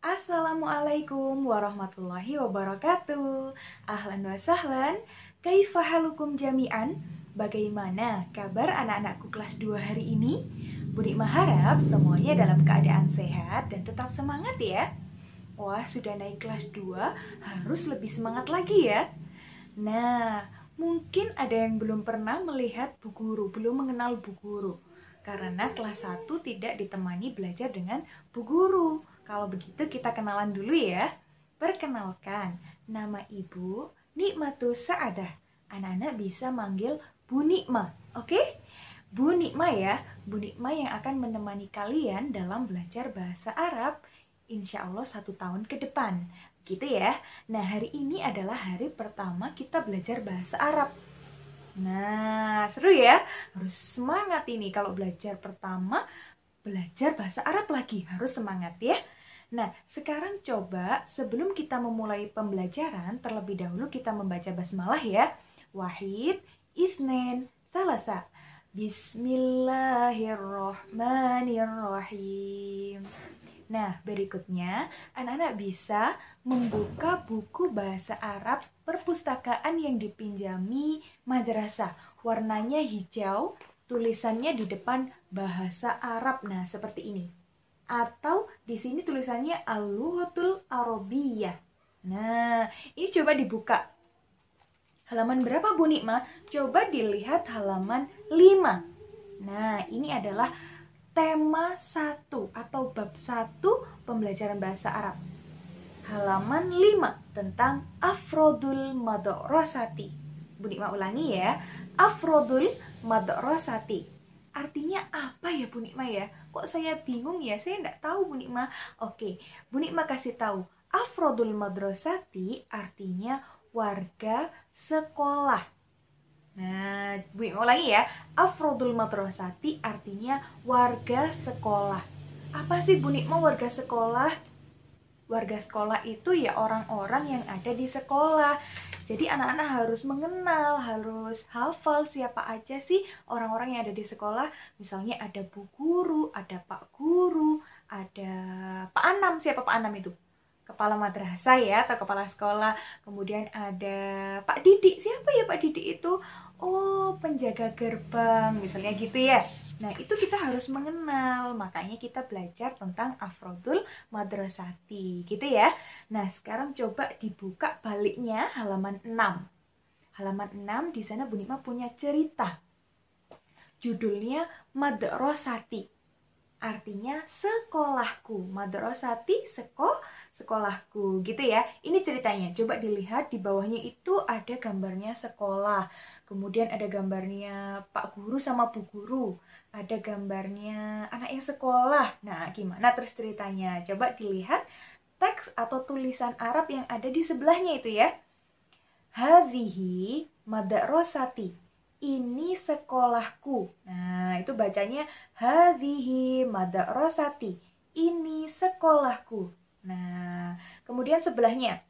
Assalamualaikum warahmatullahi wabarakatuh. Ahlan wa sahlan. Kaifa halukum jami'an? Bagaimana kabar anak-anakku kelas 2 hari ini? Bu Nikmah harap semuanya dalam keadaan sehat dan tetap semangat ya. Wah, sudah naik kelas 2, harus lebih semangat lagi ya. Nah, mungkin ada yang belum pernah melihat Bu Guru, belum mengenal Bu Guru. Karena kelas 1 tidak ditemani belajar dengan Bu Guru. Kalau begitu kita kenalan dulu ya. Perkenalkan, nama Ibu Nikmatus Sa'adah. Anak-anak bisa manggil Bu Nikmah, oke? Bu Nikmah ya, Bu Nikmah yang akan menemani kalian dalam belajar bahasa Arab. Insya Allah 1 tahun ke depan, gitu ya. Nah, hari ini adalah hari pertama kita belajar bahasa Arab. Nah, seru ya? Harus semangat ini kalau belajar pertama, belajar bahasa Arab lagi, harus semangat ya. Nah, sekarang coba sebelum kita memulai pembelajaran, terlebih dahulu kita membaca basmalah ya. Wahid, Itsnain, Tsalatsa. Bismillahirrahmanirrahim. Nah, berikutnya anak-anak bisa membuka buku bahasa Arab perpustakaan yang dipinjami madrasah. Warnanya hijau, tulisannya di depan bahasa Arab. Nah, seperti ini. Atau di sini tulisannya Al-Lughatul Arabiyyah. Nah, ini coba dibuka. Halaman berapa Bu Nikmah? Coba dilihat halaman 5. Nah, ini adalah tema 1 atau bab 1 pembelajaran bahasa Arab. Halaman 5 tentang Afrodul Madrasati. Bu Nikmah ulangi ya. Afrodul Madrasati. Artinya apa ya Bu Nikmah ya? Kok saya bingung ya? Saya enggak tahu Bu Nikmah. Oke, Bu Nikmah kasih tahu. Afrodul Madrasati artinya warga sekolah. Nah, Bu Nikmah ulangi ya. Afrodul Madrasati artinya warga sekolah. Apa sih Bu Nikmah warga sekolah? Warga sekolah itu ya orang-orang yang ada di sekolah. Jadi anak-anak harus mengenal, harus hafal siapa aja sih orang-orang yang ada di sekolah. Misalnya ada Bu Guru, ada Pak Guru, ada Pak Anam. Siapa Pak Anam itu? Kepala madrasah ya, atau kepala sekolah. Kemudian ada Pak Didik. Siapa ya Pak Didik itu? Oh, penjaga gerbang, misalnya gitu ya. Nah, itu kita harus mengenal. Makanya kita belajar tentang Afrodul Madrasati, gitu ya. Nah, sekarang coba dibuka baliknya halaman 6. Halaman 6 di sana Bu Nikmah punya cerita. Judulnya Madrasati. Artinya sekolahku. Madrasati sekolahku, gitu ya. Ini ceritanya. Coba dilihat di bawahnya itu ada gambarnya sekolah. Kemudian ada gambarnya Pak Guru sama Bu Guru. Ada gambarnya anak yang sekolah. Nah, gimana terus ceritanya? Coba dilihat teks atau tulisan Arab yang ada di sebelahnya itu ya. Hadhihi madrasati. Ini sekolahku. Nah, itu bacanya hadhihi madrasati. Ini sekolahku. Nah, kemudian sebelahnya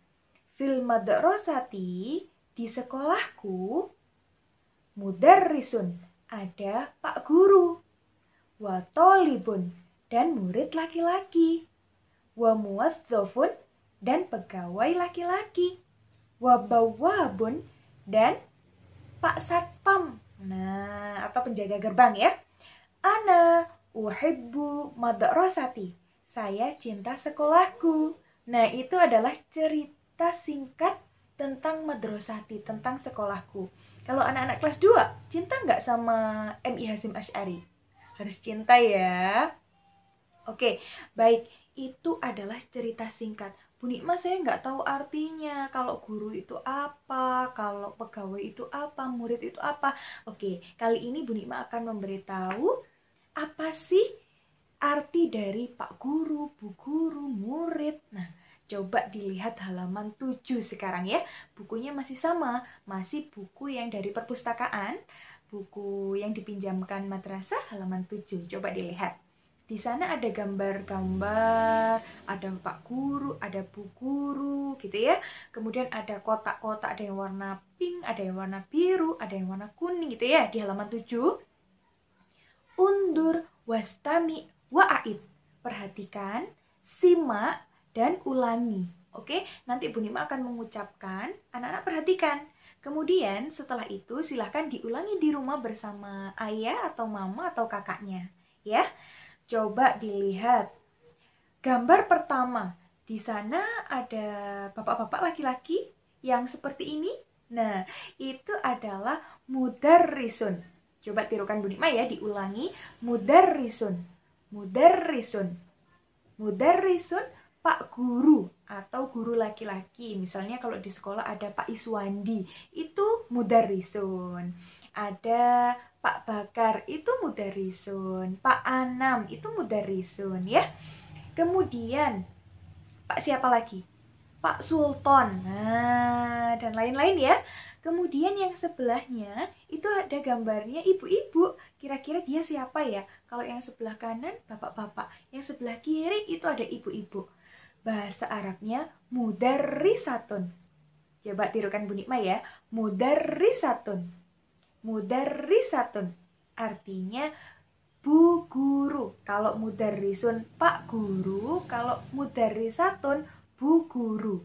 fil madrasati, di sekolahku, mudarrisun, ada Pak Guru, wa tolibun, dan murid laki-laki, wa muwadzafun, dan pegawai laki-laki, wa bawwabun, dan Pak Satpam. Nah, atau penjaga gerbang ya. Ana uhibbu madrasati. Saya cinta sekolahku. Nah, itu adalah cerita singkat tentang madrasati, tentang sekolahku. Kalau anak-anak kelas 2, cinta nggak sama M.I. Hasyim Asy'ari? Harus cinta ya. Oke, baik. Itu adalah cerita singkat. Bu Nikmah saya nggak tahu artinya. Kalau guru itu apa, kalau pegawai itu apa, murid itu apa. Oke, kali ini Bu Nikmah akan memberitahu apa sih arti dari Pak Guru, Bu Guru, murid. Nah, coba dilihat halaman 7 sekarang ya. Bukunya masih sama, masih buku yang dari perpustakaan, buku yang dipinjamkan madrasah halaman 7. Coba dilihat. Di sana ada gambar-gambar, ada Pak Guru, ada Bu Guru, gitu ya. Kemudian ada kotak-kotak, ada yang warna pink, ada yang warna biru, ada yang warna kuning, gitu ya. Di halaman 7. Undur wastami wa'id. Perhatikan, simak, dan ulangi. Oke, nanti Bu Nikma akan mengucapkan, anak-anak perhatikan. Kemudian setelah itu silahkan diulangi di rumah bersama ayah atau mama atau kakaknya. Ya, coba dilihat. Gambar pertama, di sana ada bapak-bapak laki-laki yang seperti ini. Nah, itu adalah mudarrisun. Coba tirukan Bu Nikma ya, diulangi. Mudarrisun, mudarrisun, mudarrisun, Pak Guru atau guru laki-laki. Misalnya kalau di sekolah ada Pak Iswandi, itu mudarrisun. Ada Pak Bakar, itu mudarrisun. Pak Anam, itu mudarrisun ya. Kemudian Pak siapa lagi? Pak Sultan. Nah, dan lain-lain ya. Kemudian yang sebelahnya itu ada gambarnya ibu-ibu. Kira-kira dia siapa ya? Kalau yang sebelah kanan bapak-bapak, yang sebelah kiri itu ada ibu-ibu. Bahasa Arabnya mudarrisatun. Coba tirukan Bu Nikma ya. Mudarrisatun. Mudarrisatun. Artinya Bu Guru. Kalau mudarrisun Pak Guru, kalau mudarrisatun Bu Guru.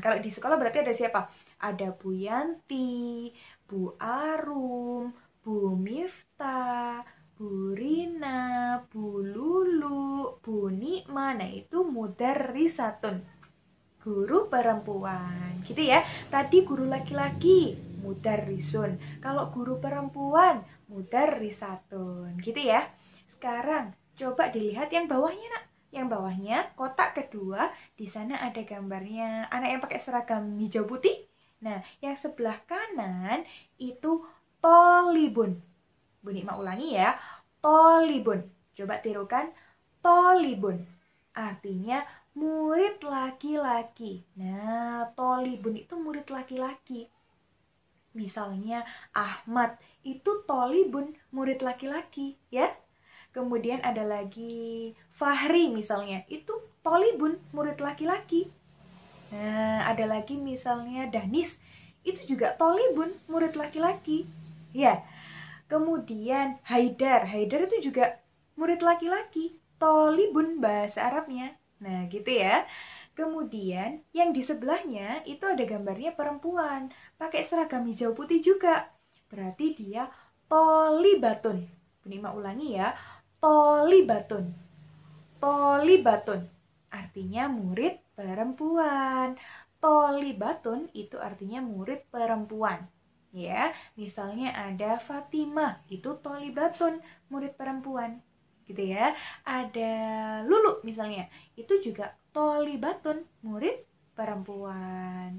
Kalau di sekolah berarti ada siapa? Ada Bu Yanti, Bu Arum, Bu Miftah, Bu Rina, Bu Lulu, Bu Nikma. Nah, itu mudarrisatun. Guru perempuan. Gitu ya. Tadi guru laki-laki, mudarrisun. Kalau guru perempuan, mudarrisatun. Gitu ya. Sekarang coba dilihat yang bawahnya, Nak. Yang bawahnya kotak kedua, di sana ada gambarnya anak yang pakai seragam hijau putih. Nah, yang sebelah kanan itu tolibun. Bu Nikma ulangi ya, tolibun. Coba tirukan, tolibun. Artinya murid laki-laki. Nah, tolibun itu murid laki-laki. Misalnya Ahmad itu tolibun, murid laki-laki ya. Kemudian ada lagi Fahri misalnya, itu tolibun, murid laki-laki. Nah, ada lagi misalnya Danis, itu juga tolibun, murid laki-laki. Ya. Kemudian Haidar itu juga murid laki-laki, tolibun bahasa Arabnya. Nah, gitu ya. Kemudian yang di sebelahnya itu ada gambarnya perempuan, pakai seragam hijau putih juga. Berarti dia tolibatun. Bu Nikma ulangi ya, tolibatun. Tolibatun artinya murid perempuan. Tolibatun itu artinya murid perempuan. Ya, misalnya ada Fatimah, itu tolibatun, murid perempuan. Gitu ya. Ada Lulu misalnya, itu juga tolibatun, murid perempuan.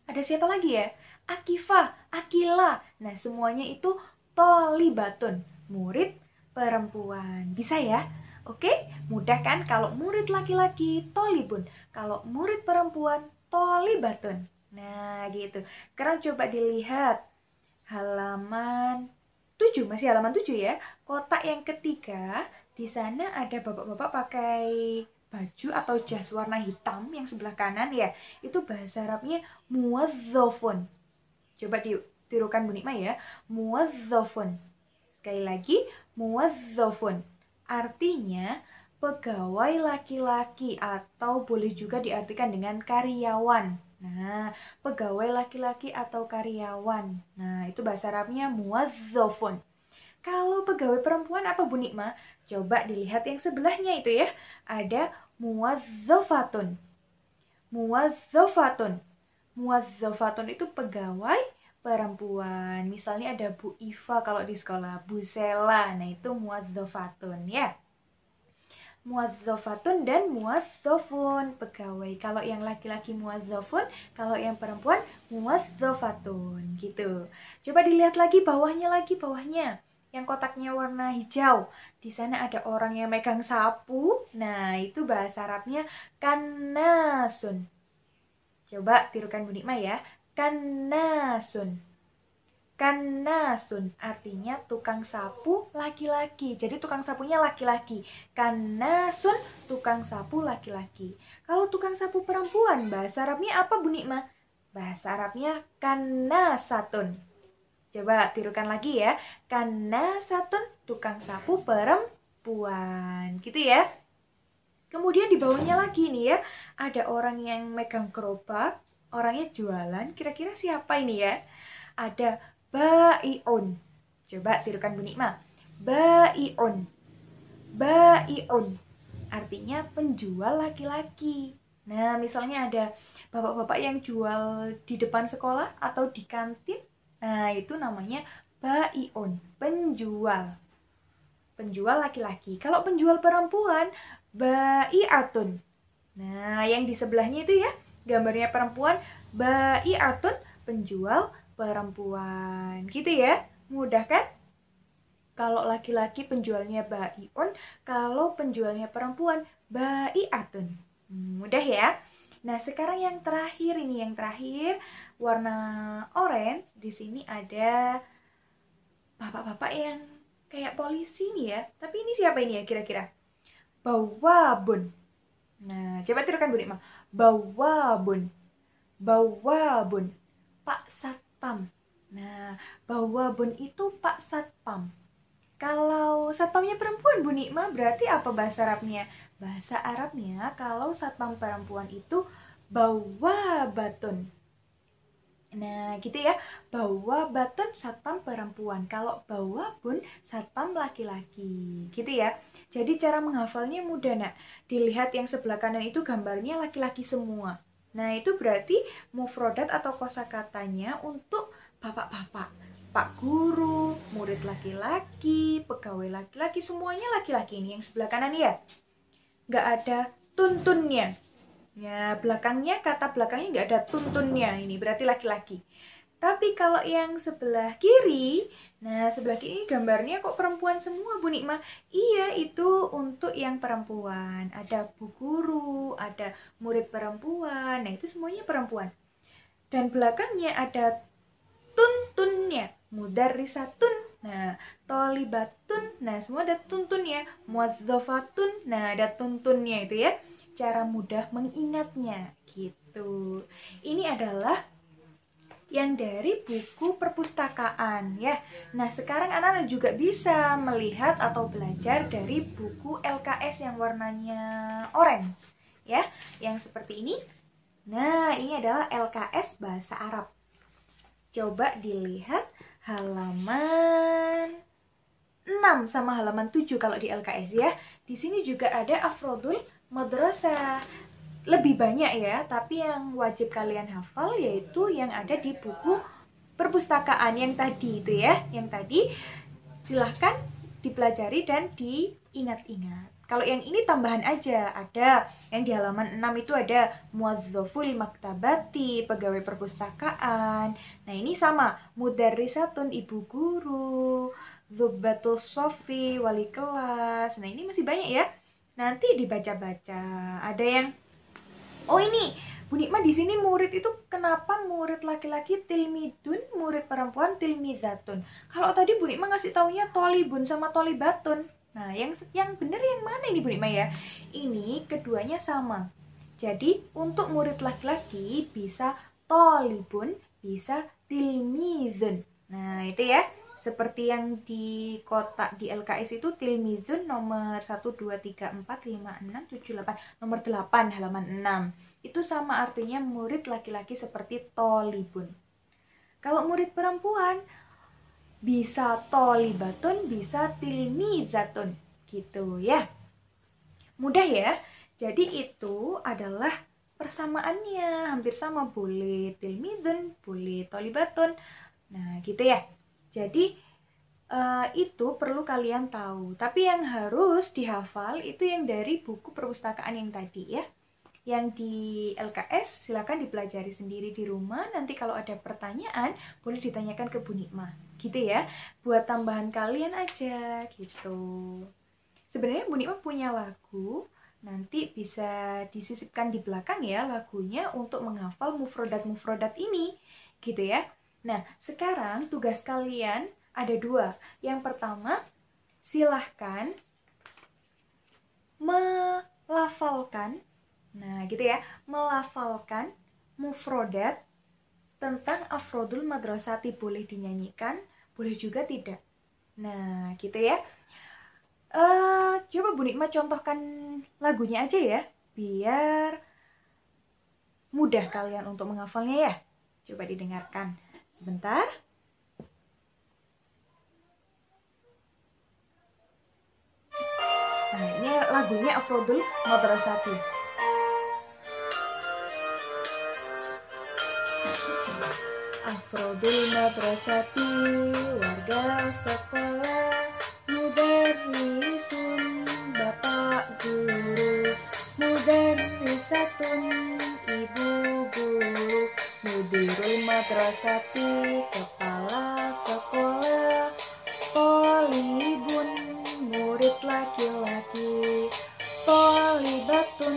Ada siapa lagi ya? Akifah, Akila. Nah, semuanya itu tolibatun, murid perempuan. Bisa ya? Oke, mudah kan? Kalau murid laki-laki, tolibun. Kalau murid perempuan, tolibatun. Nah, gitu. Sekarang coba dilihat halaman 7, masih halaman 7 ya. Kotak yang ketiga, di sana ada bapak-bapak pakai baju atau jas warna hitam yang sebelah kanan ya. Itu bahasa Arabnya muwazzafun. Coba ditirukan Bu Nikma ya. Muwazzafun. Sekali lagi, muwazzafun. Artinya pegawai laki-laki atau boleh juga diartikan dengan karyawan. Nah, pegawai laki-laki atau karyawan. Nah, itu bahasa Arabnya muwazzafun. Kalau pegawai perempuan apa Bu Nikma? Coba dilihat yang sebelahnya itu ya. Ada muwazzafatun. Muwazzafatun. Muwazzafatun itu pegawai perempuan. Misalnya ada Bu Iva kalau di sekolah, Bu Sela. Nah, itu muwazzafatun ya. Muwazzafatun dan muwazzafun, pegawai. Kalau yang laki-laki muwazzafun, kalau yang perempuan muwazzafatun gitu. Coba dilihat lagi bawahnya. Yang kotaknya warna hijau. Di sana ada orang yang megang sapu. Nah, itu bahasa Arabnya kannasun. Coba tirukan Bu Nikma ya. Kannasun. Kannasun artinya tukang sapu laki-laki. Jadi tukang sapunya laki-laki. Kannasun tukang sapu laki-laki. Kalau tukang sapu perempuan, bahasa Arabnya apa Bu Nikma? Bahasa Arabnya kannasatun. Coba tirukan lagi ya. Kannasatun tukang sapu perempuan. Gitu ya. Kemudian di bawahnya lagi nih ya, ada orang yang megang gerobak, orangnya jualan. Kira-kira siapa ini ya? Ada bai'un. Coba tirukan Bu Nikma. Bai'un. Bai'un. Artinya penjual laki-laki. Nah, misalnya ada bapak-bapak yang jual di depan sekolah atau di kantin. Nah, itu namanya bai'un, penjual. Penjual laki-laki. Kalau penjual perempuan, bai'atun. Nah, yang di sebelahnya itu ya, gambarnya perempuan, bai'atun, penjual perempuan. Gitu ya. Mudah kan? Kalau laki-laki penjualnya bai'un, kalau penjualnya perempuan, bai'atun. Mudah ya. Nah, sekarang yang terakhir ini, yang terakhir warna orange. Di sini ada bapak-bapak yang kayak polisi nih ya. Tapi ini siapa ini ya kira-kira? Bawabun. Nah, coba tirukan Bu Nikma. Bawabun. Bawabun. Pak Satpam. Nah, bawabun itu Pak Satpam. Kalau satpamnya perempuan Bu Nikma, berarti apa bahasa Arabnya? Bahasa Arabnya kalau satpam perempuan itu bawabatun. Nah, gitu ya. Bawabatun satpam perempuan. Kalau bawabun satpam laki-laki. Gitu ya. Jadi cara menghafalnya mudah, Nak. Dilihat yang sebelah kanan itu gambarnya laki-laki semua. Nah, itu berarti mufrodat atau kosakatanya untuk bapak-bapak. Pak guru, murid laki-laki, pegawai laki-laki, semuanya laki-laki ini yang sebelah kanan ya. Nggak ada tuntunnya. Ya, belakangnya, kata belakangnya nggak ada tuntunnya, ini berarti laki-laki. Tapi kalau yang sebelah kiri, nah sebelah kiri gambarnya kok perempuan semua Bu Nikma? Iya, itu untuk yang perempuan. Ada bu guru, ada murid perempuan, nah itu semuanya perempuan. Dan belakangnya ada tuntunnya, mudarrisatun, nah tolibatun, nah semua ada tuntunnya, muadzafatun, nah ada tuntunnya itu ya. Cara mudah mengingatnya gitu. Ini adalah yang dari buku perpustakaan ya. Nah, sekarang anak-anak juga bisa melihat atau belajar dari buku LKS yang warnanya orange ya, yang seperti ini. Nah, ini adalah LKS bahasa Arab. Coba dilihat halaman 6 sama halaman 7 kalau di LKS ya. Di sini juga ada Afrodul Madrasah. Lebih banyak ya, tapi yang wajib kalian hafal yaitu yang ada di buku perpustakaan yang tadi itu ya. Yang tadi silahkan dipelajari dan diingat-ingat. Kalau yang ini tambahan aja, ada yang di halaman 6 itu ada muadzaful maktabati, pegawai perpustakaan. Nah, ini sama, mudarrisatun, ibu guru, dzubbatus sofi, wali kelas. Nah, ini masih banyak ya. Nanti dibaca-baca. Ada yang ini Bu Nikma di sini murid itu kenapa murid laki-laki tilmidun, murid perempuan tilmizatun. Kalau tadi Bu Nikma ngasih taunya tolibun sama tolibatun. Nah, yang benar yang mana ini Bu Nikma ya? Ini keduanya sama. Jadi untuk murid laki-laki bisa tolibun, bisa tilmizun. Nah, itu ya. Seperti yang di kotak di LKS itu tilmizun nomor 1, 2, 3, 4, 5, 6, 7, 8. Nomor 8 halaman 6. Itu sama artinya murid laki-laki seperti tolibun. Kalau murid perempuan bisa tolibatun, bisa tilmizatun. Gitu ya. Mudah ya. Jadi itu adalah persamaannya. Hampir sama, boleh tilmizun, boleh tolibatun. Nah gitu ya. Jadi itu perlu kalian tahu. Tapi yang harus dihafal itu yang dari buku perpustakaan yang tadi ya. Yang di LKS silakan dipelajari sendiri di rumah. Nanti kalau ada pertanyaan boleh ditanyakan ke Bu Nikma. Gitu ya. Buat tambahan kalian aja gitu. Sebenarnya Bu Nikma punya lagu. Nanti bisa disisipkan di belakang ya lagunya untuk menghafal mufrodat-mufrodat ini. Gitu ya. Nah, sekarang tugas kalian ada 2. Yang pertama, silahkan melafalkan, nah gitu ya, melafalkan mufrodat tentang Afrodul Madrasati. Boleh dinyanyikan, boleh juga tidak. Nah, gitu ya. Coba Bu Nikmat contohkan lagunya aja ya, biar mudah kalian untuk menghafalnya ya. Coba didengarkan sebentar. Nah, ini lagunya Afrodul Madrasati. Afrodul Madrasati, warga sekolah, mudarrisun, bapak guru, mudarrisatun, ibu guru, mudirul madrasati, kepala sekolah, polibun, murid laki-laki, polibatun,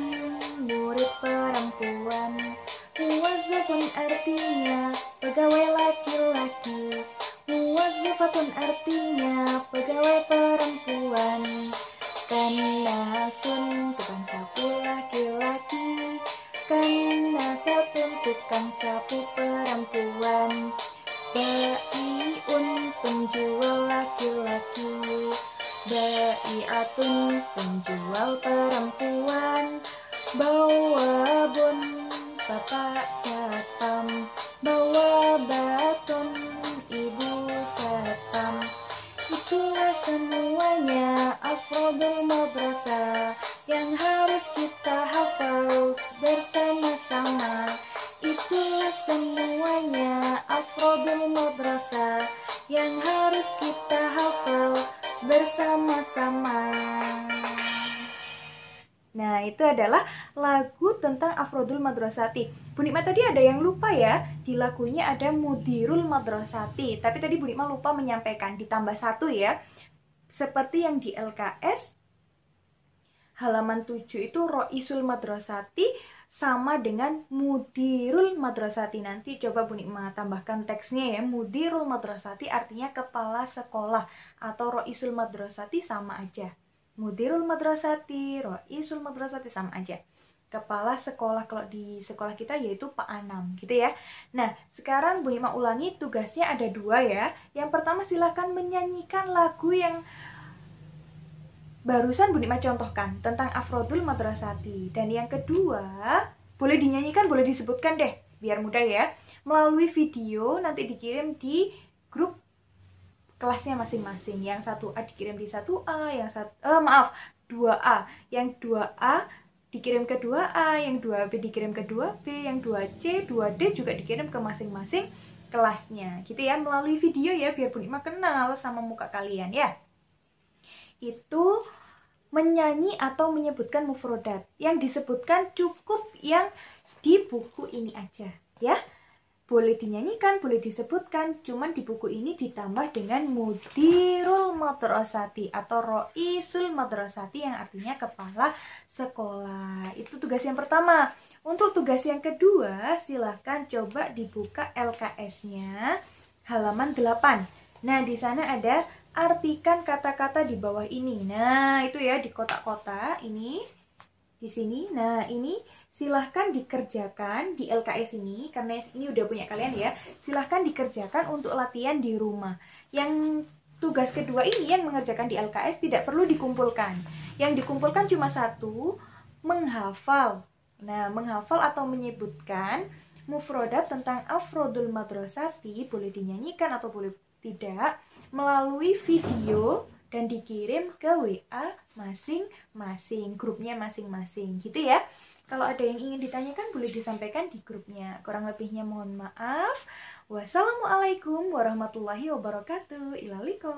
murid perempuan, muwazzafun artinya pegawai laki-laki, muwazzafatun artinya pegawai perempuan, kanasun tukang sapu laki-laki, kanasatun tukang sapu perempuan, baiun penjual laki-laki, baiatun penjual perempuan, bawabun bapak satpam, bawabatun ibu satpam. Itulah semuanya Afrodul Madrasah yang harus kita hafal bersama-sama. Itulah semuanya Afrodul Madrasah yang harus kita hafal bersama-sama. Nah, itu adalah lagu tentang Afrodul Madrasati. Bu Nikmat tadi ada yang lupa ya, di lagunya ada Mudirul Madrasati. Tapi tadi Bu Nikmat lupa menyampaikan, ditambah satu ya. Seperti yang di LKS, halaman 7 itu Roisul Madrasati sama dengan Mudirul Madrasati. Nanti coba Bu Nikmat tambahkan teksnya ya. Mudirul Madrasati artinya kepala sekolah, atau Roisul Madrasati sama aja. Mudirul Madrasati, Roisul Madrasati sama aja. Kepala sekolah kalau di sekolah kita yaitu Pak Anam gitu ya. Nah, sekarang Bu Nikmat ulangi, tugasnya ada 2 ya. Yang pertama silahkan menyanyikan lagu yang barusan Bu Nikmat contohkan tentang Afrodul Madrasati. Dan yang kedua, boleh dinyanyikan, boleh disebutkan deh, biar mudah ya. Melalui video nanti dikirim di grup kelasnya masing-masing. Yang 1A dikirim di 1A, yang 2A. Yang 2A dikirim ke 2A, yang 2B dikirim ke 2B, yang 2C, 2D juga dikirim ke masing-masing kelasnya. Gitu ya, melalui video ya, biar Bu Nikmat kenal sama muka kalian ya. Itu menyanyi atau menyebutkan mufrodat. Yang disebutkan cukup yang di buku ini aja ya. Boleh dinyanyikan, boleh disebutkan, cuman di buku ini ditambah dengan Mudirul Madrasati atau Roisul Madrasati yang artinya kepala sekolah. Itu tugas yang pertama. Untuk tugas yang kedua, silahkan coba dibuka LKS-nya halaman 8. Nah, di sana ada artikan kata-kata di bawah ini. Nah, itu ya di kotak-kotak ini. Di sini. Nah, ini silahkan dikerjakan di LKS ini, karena ini udah punya kalian ya. Silahkan dikerjakan untuk latihan di rumah. Yang tugas kedua ini yang mengerjakan di LKS tidak perlu dikumpulkan. Yang dikumpulkan cuma satu, menghafal. Nah, menghafal atau menyebutkan mufrodat tentang Afrodul Madrasati, boleh dinyanyikan atau boleh tidak, melalui video dan dikirim ke WA masing-masing, grupnya masing-masing gitu ya. Kalau ada yang ingin ditanyakan boleh disampaikan di grupnya. Kurang lebihnya mohon maaf. Wassalamualaikum warahmatullahi wabarakatuh. Ilaliko.